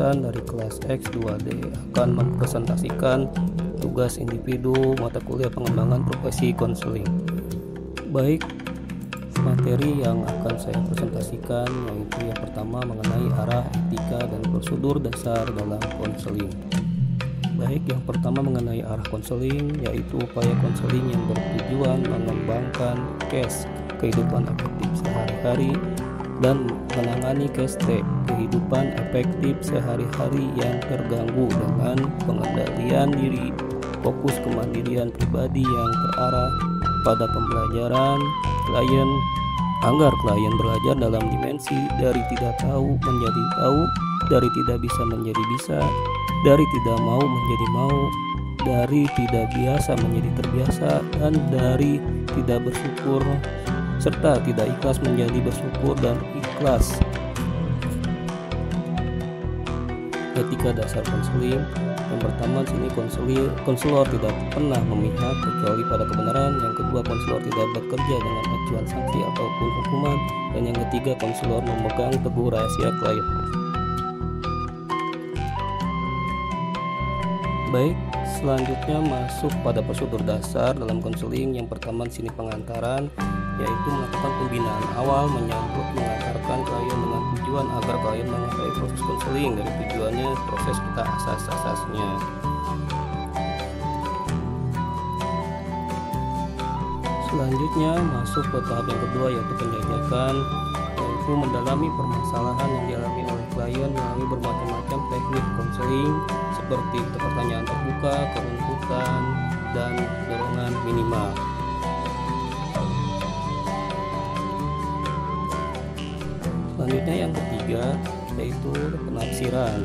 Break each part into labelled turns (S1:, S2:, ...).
S1: dosen dari kelas X 2D akan mempresentasikan tugas individu mata kuliah pengembangan profesi konseling. Baik, materi yang akan saya presentasikan yaitu yang pertama mengenai arah, etika, dan prosedur dasar dalam konseling. Baik, yang pertama mengenai arah konseling, yaitu upaya konseling yang bertujuan mengembangkan case kehidupan efektif sehari-hari dan menangani case kehidupan efektif sehari-hari yang terganggu dengan pengendalian diri, fokus kemandirian pribadi yang terarah pada pembelajaran klien agar klien belajar dalam dimensi dari tidak tahu menjadi tahu, dari tidak bisa menjadi bisa, dari tidak mau menjadi mau, dari tidak biasa menjadi terbiasa, dan dari tidak bersyukur serta tidak ikhlas menjadi bersyukur dan ikhlas. Etika dasar konseling. Yang pertama sini konselor tidak pernah memihak kecuali pada kebenaran. Yang kedua, konselor tidak bekerja dengan acuan sanksi ataupun hukuman. Dan yang ketiga, konselor memegang teguh rahasia klien. Baik, selanjutnya masuk pada prosedur dasar dalam konseling. Yang pertama sini pengantaran, yaitu melakukan pembinaan awal menyangkut mengantarkan klien dengan tujuan agar klien mengetahui proses konseling. Dari tujuannya proses kita asas-asasnya. Selanjutnya masuk ke tahap yang kedua, yaitu penjajakan, yaitu mendalami permasalahan yang dialami oleh klien melalui bermacam-macam teknik konseling seperti pertanyaan terbuka, keruntutan, dan dorongan minimal. Selanjutnya yang ketiga yaitu penafsiran,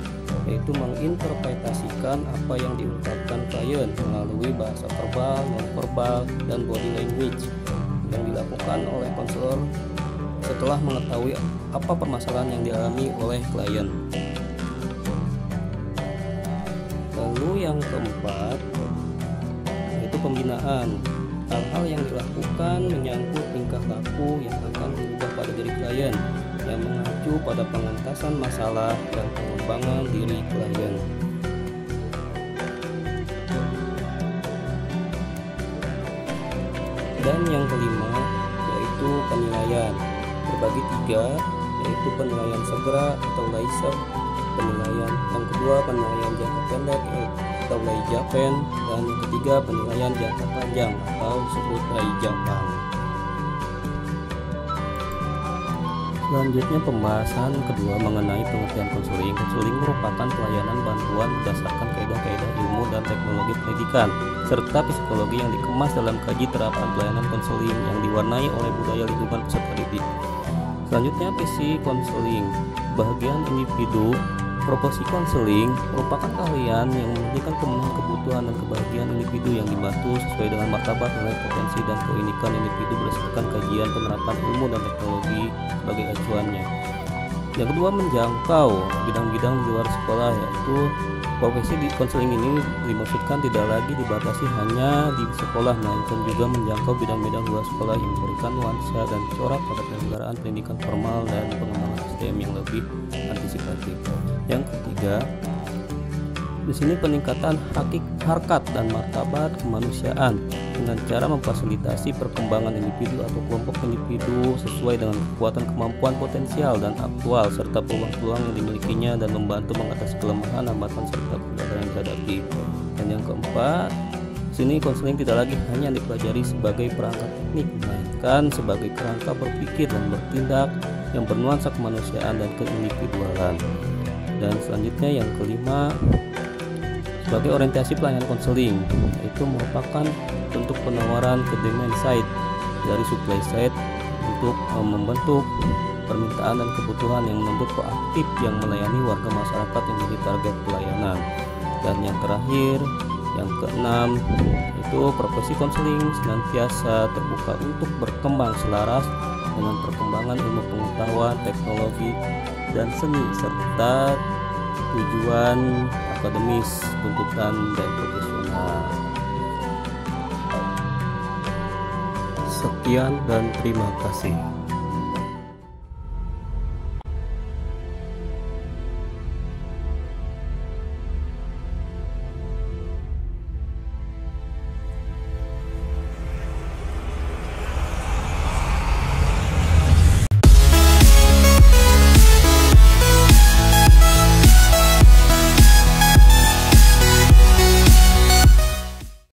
S1: yaitu menginterpretasikan apa yang diungkapkan klien melalui bahasa verbal, non-verbal, dan body language yang dilakukan oleh konselor setelah mengetahui apa permasalahan yang dialami oleh klien. Lalu yang keempat yaitu pembinaan. Hal-hal yang dilakukan menyangkut tingkah laku yang akan berubah pada diri klien, yang mengacu pada pengentasan masalah dan pengembangan diri klien. Dan yang kelima yaitu penilaian. Terbagi tiga, yaitu penilaian segera atau laser, penilaian yang kedua penilaian jangka pendek atau Laijapen, dan yang ketiga penilaian jangka panjang atau disebut Laijapang. Selanjutnya pembahasan kedua mengenai pengertian konseling. Konseling merupakan pelayanan bantuan berdasarkan kaidah-kaidah ilmu dan teknologi pendidikan serta psikologi yang dikemas dalam kaji terapan pelayanan konseling yang diwarnai oleh budaya lingkungan peserta didik. Selanjutnya visi konseling. Bagian individu. Profesi konseling merupakan keahlian yang mementingkan pemenuhan kebutuhan dan kebahagiaan individu yang dibantu sesuai dengan martabat, nilai, potensi, dan keunikan individu berdasarkan kajian penerapan ilmu dan teknologi sebagai acuannya. Yang kedua, menjangkau bidang-bidang di luar sekolah, yaitu profesi di konseling ini dimaksudkan tidak lagi dibatasi hanya di sekolah, melainkan juga menjangkau bidang-bidang luar sekolah yang memberikan nuansa dan corak pada penyelenggaraan pendidikan formal dan pengembangan SDM yang lebih antisipatif. Yang ketiga, di sini peningkatan harkat dan martabat kemanusiaan dengan cara memfasilitasi perkembangan individu atau kelompok individu sesuai dengan kekuatan, kemampuan, potensial, dan aktual serta peluang-peluang yang dimilikinya dan membantu mengatasi kelemahan, hambatan, serta kendala yang dihadapi. Dan yang keempat, sini konseling tidak lagi hanya dipelajari sebagai perangkat teknik, melainkan sebagai kerangka berpikir dan bertindak yang bernuansa kemanusiaan dan keindividualan. Dan selanjutnya yang kelima, sebagai orientasi pelayanan konseling, itu merupakan bentuk penawaran ke demand side dari supply side untuk membentuk permintaan dan kebutuhan yang menuntut proaktif yang melayani warga masyarakat yang menjadi target pelayanan. Dan yang terakhir, yang keenam, itu profesi konseling senantiasa terbuka untuk berkembang selaras dengan perkembangan ilmu pengetahuan, teknologi, dan seni serta tujuan akademis, tuntutan, dan profesional. Sekian dan terima kasih.